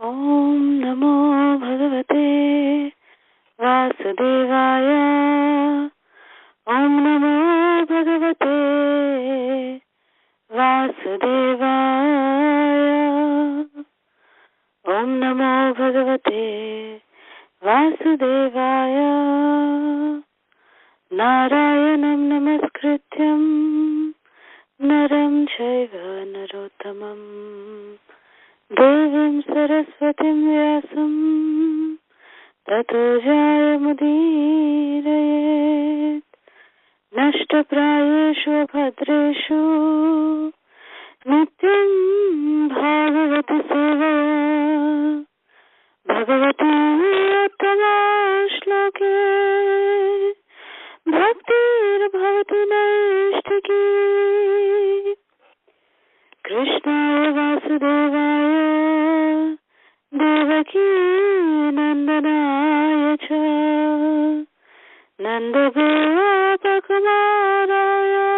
Om Namo Bhagavate Vasudevaya. Om Namo Bhagavate Vasudevaya. Om Namo Bhagavate Vasudevaya. Narayanam Namaskrityam Naram Chaiva Narottamam Devim Saraswatim Vyasam Tato Jayamudhirayet Nashtaprayeshu Bhadreshu Nityam Bhagavati Sevaya Bhagavati Uttama Shloke Bhaktir Bhavati Naishtaki Krishnaya Vasudevaya Devaki Nandanaya Cha Nandagopakumaraya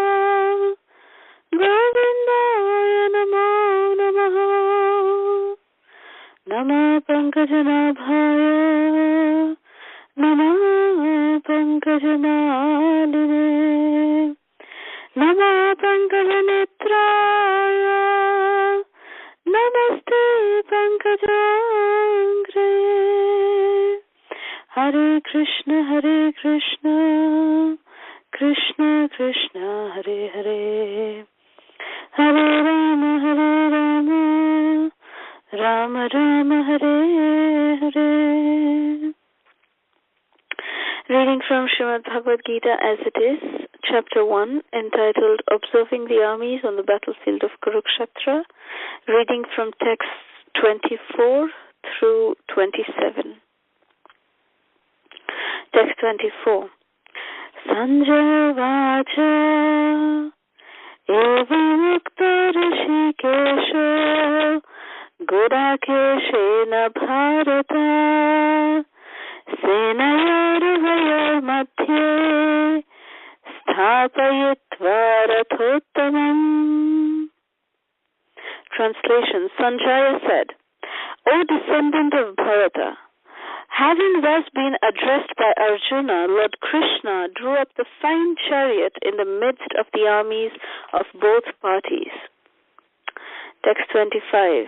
Govindaya Namo Namaha Nama Pankajanabhaya Nama Pankajanalini Nama Pankajanitraya Namaste Pankajangre. Hare Krishna Krishna Krishna Hare Hare Hare Rama Rama Rama Hare Hare. Reading from Srimad Bhagavad Gita as it is, Chapter 1, entitled Observing the Armies on the Battlefield of Kurukshetra, reading from texts 24 through 27. Text 24. Sanjaya Vacha Evamukta Rishikesha Gudakeshena Bharata Senayoruvayor Madhye Sthapayitva Rathottamam. Translation. Sanjaya said, O descendant of Bharata, having thus been addressed by Arjuna, Lord Krishna drew up the fine chariot in the midst of the armies of both parties. Text 25.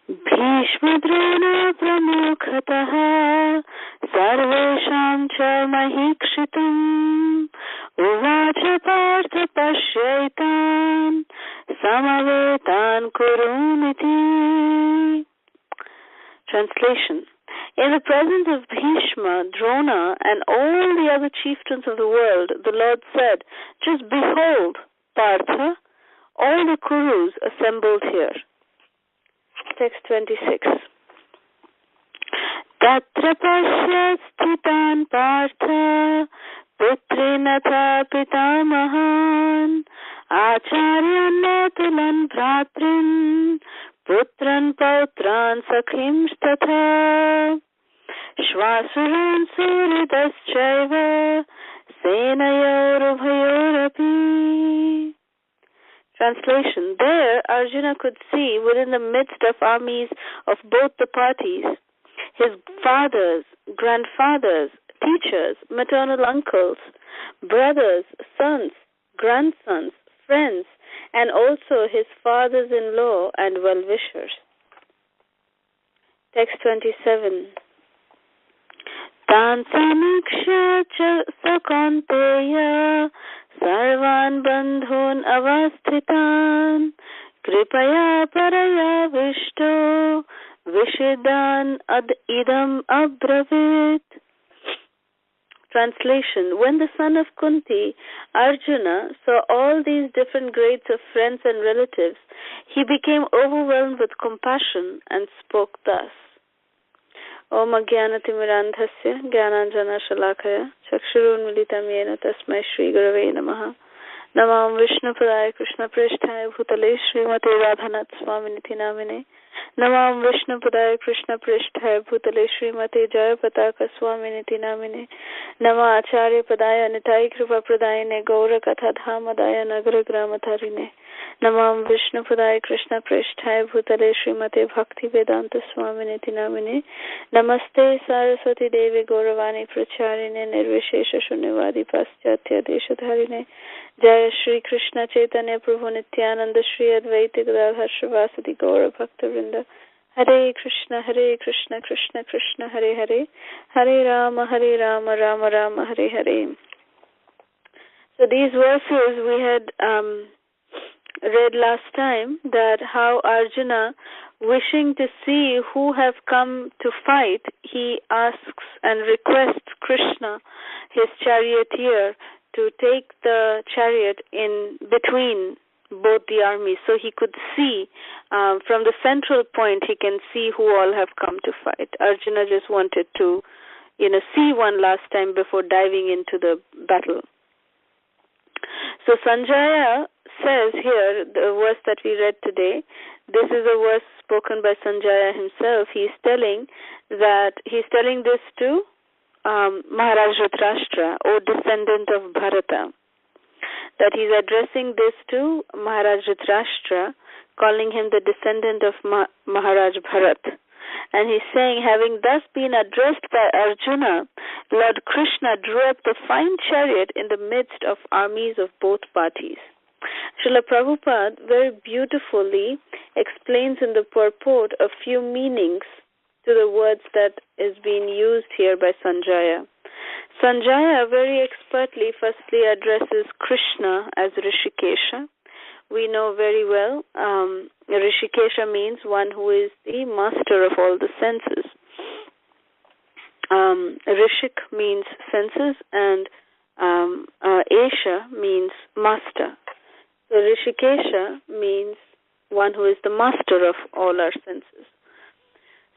Bhishma Drona Pramukhatah Sarvesham Cha Mahikshitam Uvacha Partha Pashyaitan Samavetan Kuruniti. Translation. In the presence of Bhishma, Drona, and all the other chieftains of the world, the Lord said, just behold, Partha, all the Kurus assembled here. Text 26. Tatra pasya sthitan Partha Putrinatha Pitamahan Acharyan Matulan Bhratrin Putran Pautran Sakhim Statha Shvasuran Suridaschaiva Senayorubhayorapi. Translation. There, Arjuna could see within the midst of armies of both the parties his fathers, grandfathers, teachers, maternal uncles, brothers, sons, grandsons, friends, and also his fathers-in-law and well-wishers. Text 27. Tan samiksha cha sakanteya sarvan bandhun avasthitan kripaya paraya vishto vishidan ad idam abravit. Translation. When the son of Kunti, Arjuna, saw all these different grades of friends and relatives, he became overwhelmed with compassion and spoke thus. Om Ajnanatimmirandhasya Jnananjana Shalakaya Chakshurunmilitam Yena Tasmai Shri Gurave Namaha. Namam Vishnu Padaya Krishna Prishthaya Bhutale Srimate Radhanath Swaminiti Namine. Namam Vishnu Padaya Krishna Prishthaya Bhutale Srimate Jaya Pataka Swaminiti Namine. Nama Acharya Padaya Nitai Kripa Pradayane Gaura Katha Dhamadaya Nagara Gramatharine. Namam Vishnu Padaya Krishna Prishthaya Bhutale Srimate Bhakti Vedanta Swaminiti Namine Namaste Saraswati Devi Gauravani Pracharine Nirvishesha Shunyavadi Paschatya Deshatharine Jaya Shri Krishna Chaitanya Prabhu Nityananda Shri Advaita Gadadhar Shrivasadi Gaura Bhakta Vrinda Hare Krishna Krishna Krishna Hare Hare Hare Rama Rama Rama Hare Hare. So these verses we had read last time, that how Arjuna, wishing to see who have come to fight, he asks and requests Krishna, his charioteer, to take the chariot in between both the armies, so he could see from the central point, he can see who all have come to fight. Arjuna just wanted to, see one last time before diving into the battle. So Sanjaya says here, the verse that we read today, this is a verse spoken by Sanjaya himself. He's telling this to Maharaj Dhritarashtra, or descendant of Bharata, that he's addressing this to Maharaj Dhritarashtra, calling him the descendant of Maharaj Bharat. And he's saying, having thus been addressed by Arjuna, Lord Krishna drew up the fine chariot in the midst of armies of both parties. Srila Prabhupada very beautifully explains in the purport a few meanings to the words that is being used here by Sanjaya. Sanjaya very expertly firstly addresses Krishna as Rishikesha. We know very well Rishikesha means one who is the master of all the senses. Rishik means senses, and Esha means master. So Rishikesha means one who is the master of all our senses.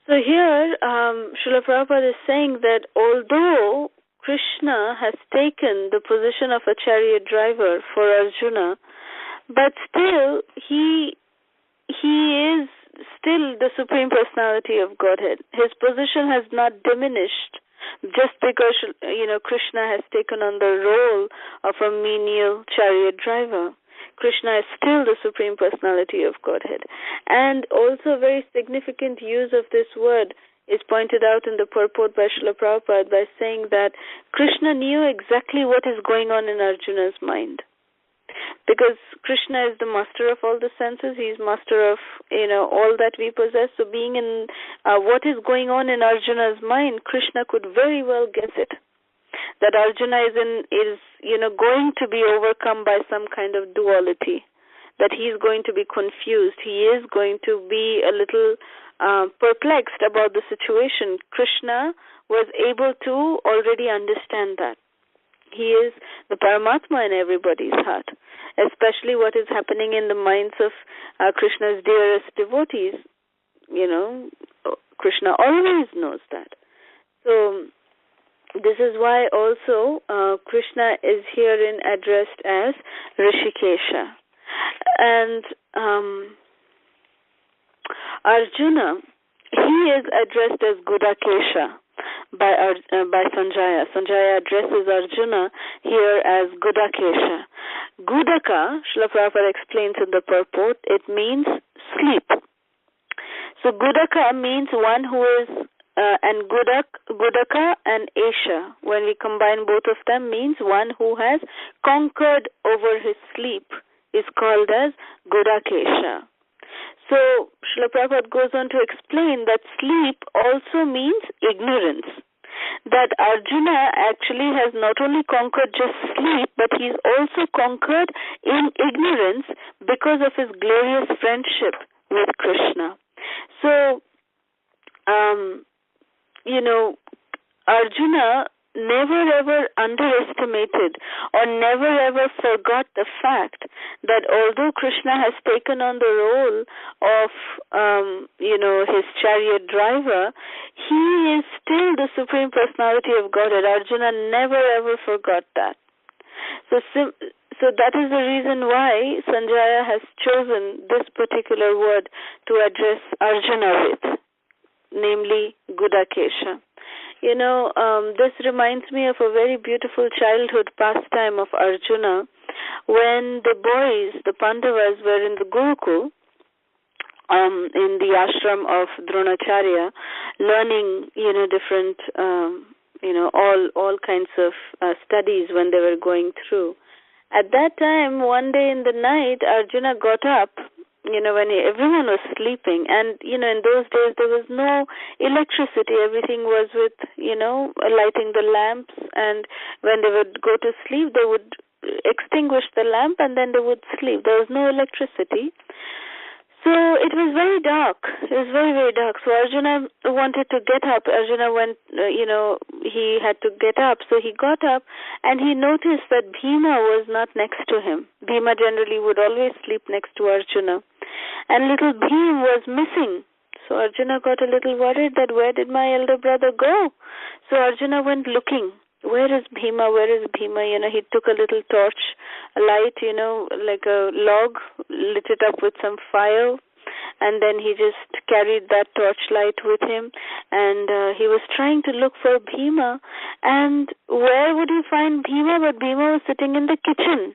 So here Srila Prabhupada is saying that although Krishna has taken the position of a chariot driver for Arjuna, but still he is still the Supreme Personality of Godhead. His position has not diminished just because Krishna has taken on the role of a menial chariot driver. Krishna is still the Supreme Personality of Godhead. And also a very significant use of this word is pointed out in the purport by Srila Prabhupada by saying that Krishna knew exactly what is going on in Arjuna's mind. Because Krishna is the master of all the senses, he is master of all that we possess. So being in what is going on in Arjuna's mind, Krishna could very well guess it. That Arjuna is going to be overcome by some kind of duality. That he is going to be confused. He is going to be a little perplexed about the situation. Krishna was able to already understand that. He is the Paramatma in everybody's heart, especially what is happening in the minds of Krishna's dearest devotees. Krishna always knows that. So this is why also Krishna is herein addressed as Rishikesha. And Arjuna, he is addressed as Gudakesha by Sanjaya. Sanjaya addresses Arjuna here as Gudakesha. Gudaka, Srila Prabhupada explains in the purport, it means sleep. So Gudaka means one who is, and Gudaka and Esha, when we combine both of them, means one who has conquered over his sleep, is called as Gudakesha. So Srila Prabhupada goes on to explain that sleep also means ignorance. That Arjuna actually has not only conquered just sleep, but he's also conquered in ignorance because of his glorious friendship with Krishna. So, Arjuna never ever underestimated or never ever forgot the fact that although Krishna has taken on the role of his chariot driver, he is still the Supreme Personality of Godhead. Arjuna never ever forgot that. So that is the reason why Sanjaya has chosen this particular word to address Arjuna with, namely Gudakesha. This reminds me of a very beautiful childhood pastime of Arjuna, when the boys, the Pandavas, were in the Gurukul, in the ashram of Dronacharya, learning, different, all kinds of studies when they were going through. At that time, one day in the night, Arjuna got up, when everyone was sleeping. And, in those days, there was no electricity. Everything was with, lighting the lamps. And when they would go to sleep, they would extinguish the lamp and then they would sleep. There was no electricity. So it was very dark. It was very, very dark. So Arjuna wanted to get up. Arjuna went, he had to get up. So he got up and he noticed that Bhima was not next to him. Bhima generally would always sleep next to Arjuna. And little Bhim was missing. So Arjuna got a little worried that where did my elder brother go? So Arjuna went looking. Where is Bhima? Where is Bhima? He took a little torch, a light, like a log, lit it up with some fire, and then he just carried that torchlight with him, and he was trying to look for Bhima. And where would he find Bhima? But Bhima was sitting in the kitchen,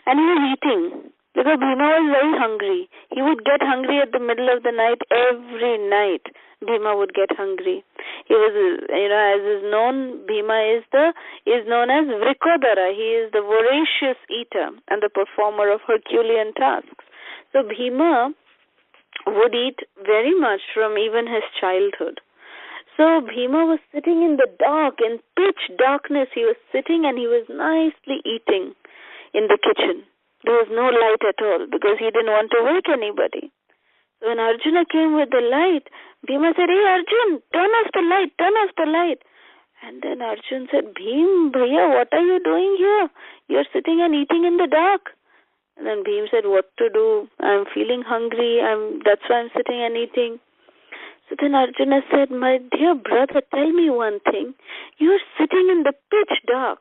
and he was eating. Because Bhima was very hungry. He would get hungry at the middle of the night. Every night, Bhima would get hungry. He was, as is known, Bhima is known as Vrikodara. He is the voracious eater and the performer of Herculean tasks. So Bhima would eat very much from even his childhood. So Bhima was sitting in the dark, in pitch darkness. He was sitting and he was nicely eating in the kitchen. There was no light at all because he didn't want to wake anybody. So when Arjuna came with the light, Bhima said, "Hey Arjun, turn off the light, turn off the light." And then Arjun said, "Bhim, Bhaiya, what are you doing here? You're sitting and eating in the dark." And then Bhim said, "What to do? I'm feeling hungry. That's why I'm sitting and eating." So then Arjuna said, "My dear brother, tell me one thing. You're sitting in the pitch dark.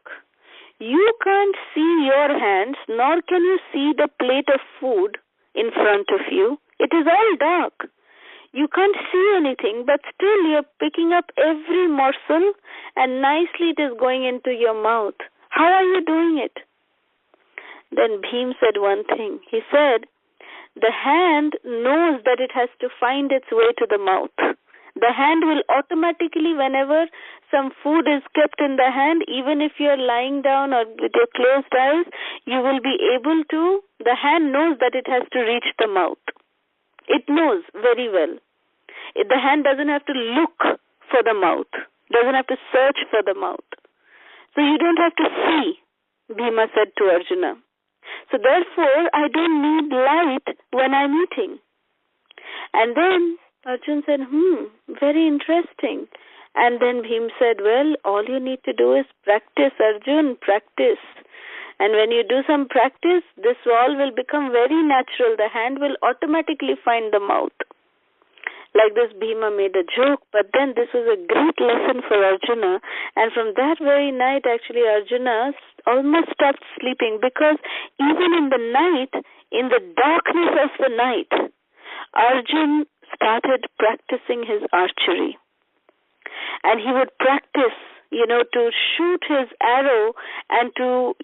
You can't see your hands, nor can you see the plate of food in front of you. It is all dark. You can't see anything, but still you're picking up every morsel and nicely it is going into your mouth. How are you doing it?" Then Bhim said one thing. He said, "The hand knows that it has to find its way to the mouth. The hand will automatically, whenever some food is kept in the hand, even if you're lying down or with your closed eyes, you will be able to, the hand knows that it has to reach the mouth. It knows very well. The hand doesn't have to look for the mouth, doesn't have to search for the mouth. So you don't have to see," Bhima said to Arjuna. "So therefore, I don't need light when I'm eating." And then Arjun said, very interesting. And then Bhim said, "Well, all you need to do is practice, Arjun, practice. And when you do some practice, this all will become very natural. The hand will automatically find the mouth." Like this, Bhima made a joke, but then this was a great lesson for Arjuna. And from that very night, actually, Arjuna almost stopped sleeping, because even in the night, in the darkness of the night, Arjun started practicing his archery. And he would practice, to shoot his arrow and to,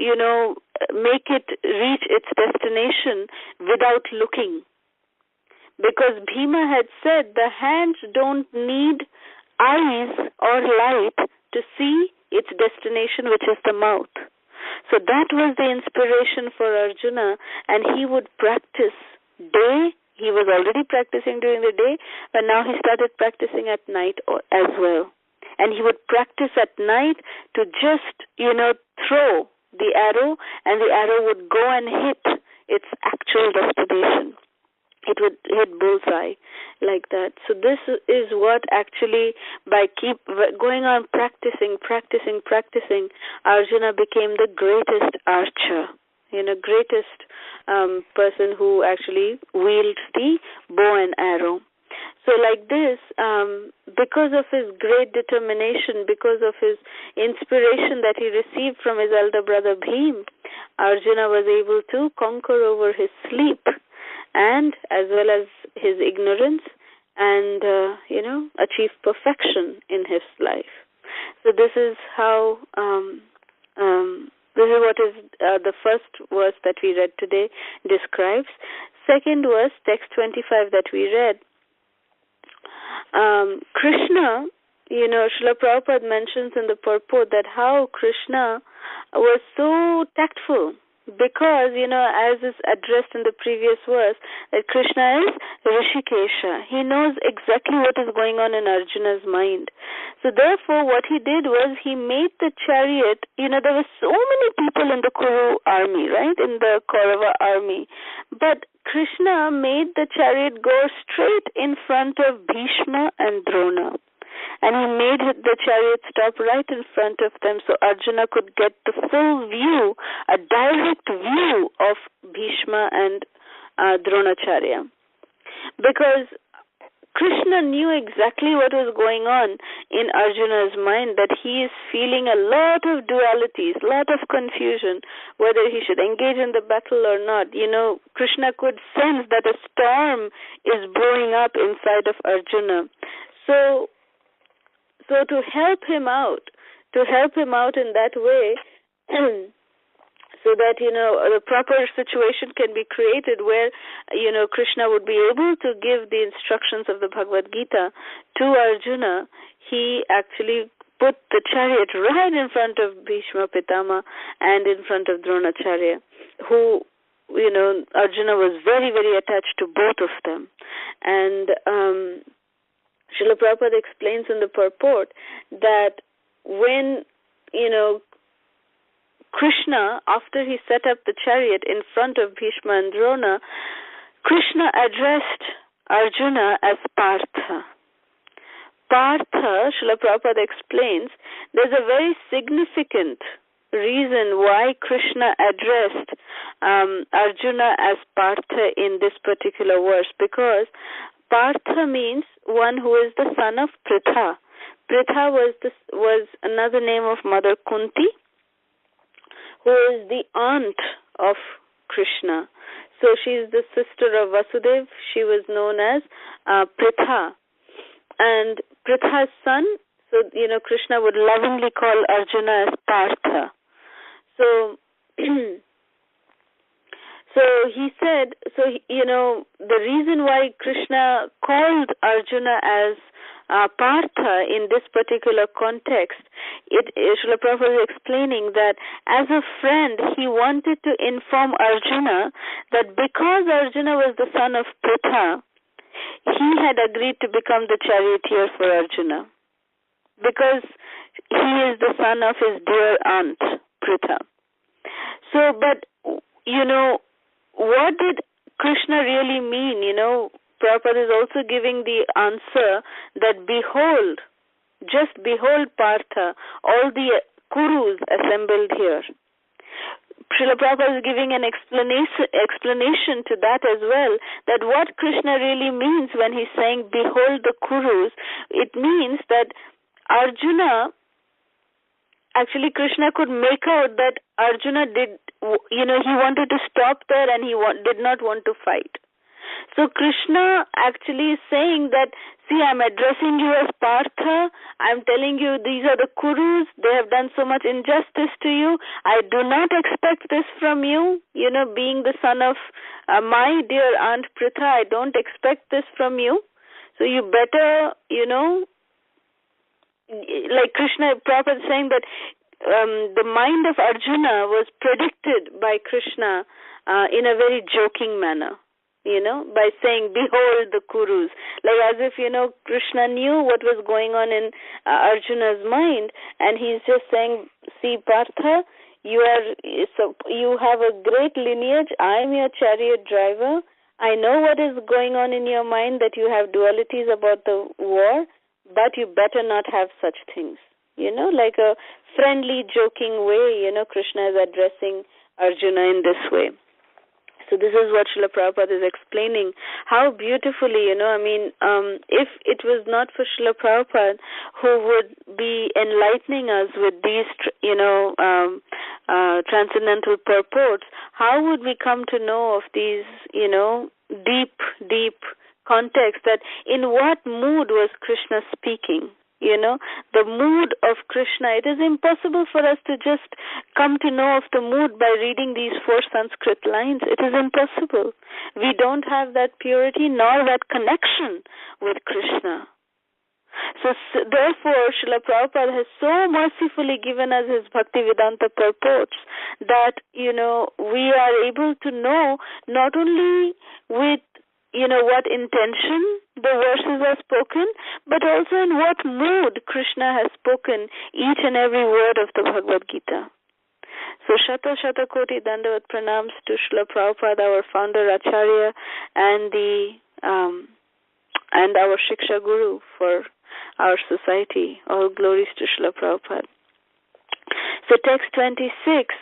make it reach its destination without looking. Because Bhima had said the hands don't need eyes or light to see its destination, which is the mouth. So that was the inspiration for Arjuna, and he would practice day. He was already practicing during the day, but now he started practicing at night as well. And he would practice at night to just, throw the arrow, and the arrow would go and hit its actual destination. It would hit bullseye like that. So this is what actually, by keep going on practicing, Arjuna became the greatest archer, greatest person who actually wields the bow and arrow. So like this, because of his great determination, because of his inspiration that he received from his elder brother Bhim, Arjuna was able to conquer over his sleep, and as well as his ignorance, and achieve perfection in his life. So this is how This is what is the first verse that we read today describes. Second verse, text 25 that we read. Krishna, Srila Prabhupada mentions in the purport that how Krishna was so tactful because, as is addressed in the previous verse, that Krishna is Rishikesha. He knows exactly what is going on in Arjuna's mind. So therefore, what he did was he made the chariot, there were so many people in the Kuru army, right, in the Kaurava army. But Krishna made the chariot go straight in front of Bhishma and Drona. And he made the chariot stop right in front of them so Arjuna could get the full view, a direct view of Bhishma and Dronacharya. Because Krishna knew exactly what was going on in Arjuna's mind, that he is feeling a lot of dualities, a lot of confusion, whether he should engage in the battle or not. Krishna could sense that a storm is brewing up inside of Arjuna. So to help him out in that way, so that, the proper situation can be created where, Krishna would be able to give the instructions of the Bhagavad Gita to Arjuna, he actually put the chariot right in front of Bhishma Pitama and in front of Dronacharya, who, Arjuna was very, very attached to both of them. And Srila Prabhupada explains in the purport that when, Krishna, after he set up the chariot in front of Bhishma and Drona, Krishna addressed Arjuna as Partha. Partha, Srila Prabhupada explains, there's a very significant reason why Krishna addressed Arjuna as Partha in this particular verse, because Partha means one who is the son of Pritha. Pritha was another name of Mother Kunti, who is the aunt of Krishna. So she is the sister of Vasudeva. She was known as Pritha. And Pritha's son, so, Krishna would lovingly call Arjuna as Partha. So, so he said, the reason why Krishna called Arjuna as Partha in this particular context, Srila Prabhupada is explaining that as a friend, he wanted to inform Arjuna that because Arjuna was the son of Pritha, he had agreed to become the charioteer for Arjuna, because he is the son of his dear aunt, Pritha. So, but, what did Krishna really mean? Prabhupada is also giving the answer that behold, just behold Partha, all the Kurus assembled here. Srila Prabhupada is giving an explanation to that as well, that what Krishna really means when he's saying behold the Kurus, it means that Arjuna, actually Krishna could make out that Arjuna did, he wanted to stop there and he did not want to fight. So Krishna actually is saying that, see, I'm addressing you as Partha. I'm telling you these are the Kurus. They have done so much injustice to you. I do not expect this from you. Being the son of my dear aunt Pritha, I don't expect this from you. So you better, like Krishna, Prabhupada is saying that the mind of Arjuna was predicted by Krishna in a very joking manner. By saying, behold the Kurus. Like as if, Krishna knew what was going on in Arjuna's mind, and he's just saying, see, Partha, you have a great lineage. I am your chariot driver. I know what is going on in your mind, that you have dualities about the war, but you better not have such things. Like a friendly, joking way, Krishna is addressing Arjuna in this way. So this is what Srila Prabhupada is explaining. How beautifully, if it was not for Srila Prabhupada, who would be enlightening us with these, transcendental purports, how would we come to know of these, deep context, that in what mood was Krishna speaking? the mood of Krishna. It is impossible for us to just come to know of the mood by reading these 4 Sanskrit lines. It is impossible. We don't have that purity nor that connection with Krishna. So therefore, Srila Prabhupada has so mercifully given us his Bhaktivedanta purports that, we are able to know not only with, what intention the verses are spoken, but also in what mood Krishna has spoken each and every word of the Bhagavad Gita. So Shata Koti Dandavat Pranams to Srila Prabhupada, our founder Acharya, and our Shiksha Guru for our society. All glories to Srila Prabhupada. So text 26,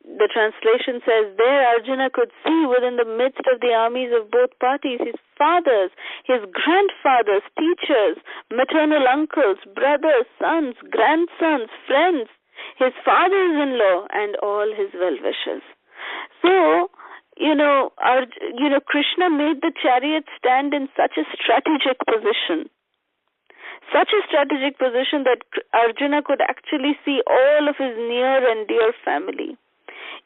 the translation says, there Arjuna could see within the midst of the armies of both parties his fathers, his grandfathers, teachers, maternal uncles, brothers, sons, grandsons, friends, his fathers-in-law, and all his well-wishers. So, Krishna made the chariot stand in such a strategic position. Such a strategic position that Arjuna could actually see all of his near and dear family.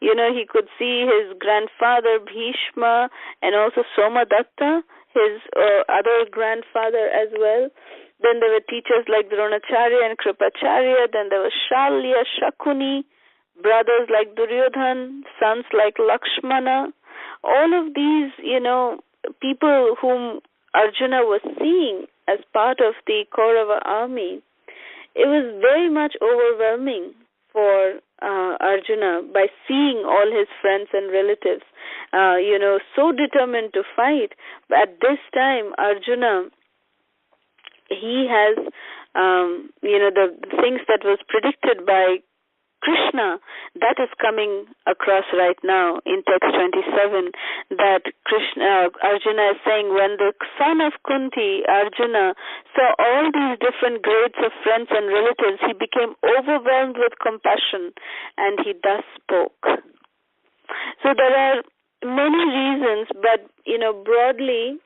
He could see his grandfather Bhishma and also Somadatta, his other grandfather as well. Then there were teachers like Dronacharya and Kripacharya. Then there was Shalya, Shakuni, brothers like Duryodhan, sons like Lakshmana. All of these, people whom Arjuna was seeing as part of the Kaurava army, it was very much overwhelming for Arjuna by seeing all his friends and relatives, so determined to fight. But at this time, Arjuna, he has, the things that was predicted by Krishna, that is coming across right now in text 27, that Arjuna is saying, when the son of Kunti, Arjuna, saw all these different grades of friends and relatives, he became overwhelmed with compassion, and he thus spoke. So there are many reasons, but, broadly,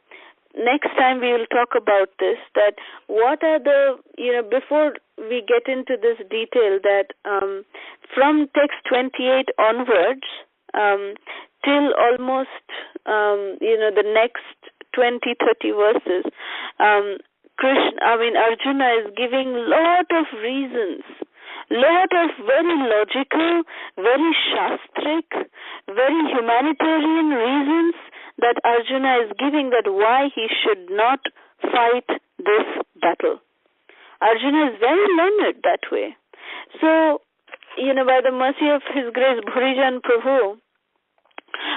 next time we will talk about this, that what are the, before we get into this detail, that from text 28 onwards till almost, the next 20-30 verses, Arjuna is giving lot of reasons, lot of very logical, very shastric, very humanitarian reasons that Arjuna is giving that why he should not fight this battle. Arjuna is very learned that way. So, by the mercy of His Grace Bhurijan Prabhu,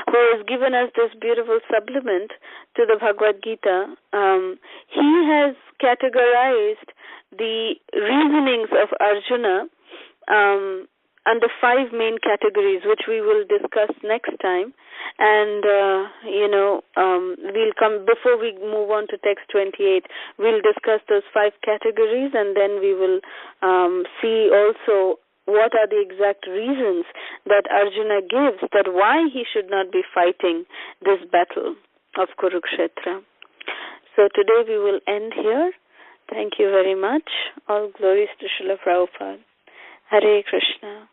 who has given us this beautiful supplement to the Bhagavad Gita, he has categorized the reasonings of Arjuna under 5 main categories, which we will discuss next time. And, we'll come, before we move on to text 28, we'll discuss those 5 categories, and then we will see also what are the exact reasons that Arjuna gives that why he should not be fighting this battle of Kurukshetra. So today we will end here. Thank you very much. All glories to Srila Prabhupada. Hare Krishna.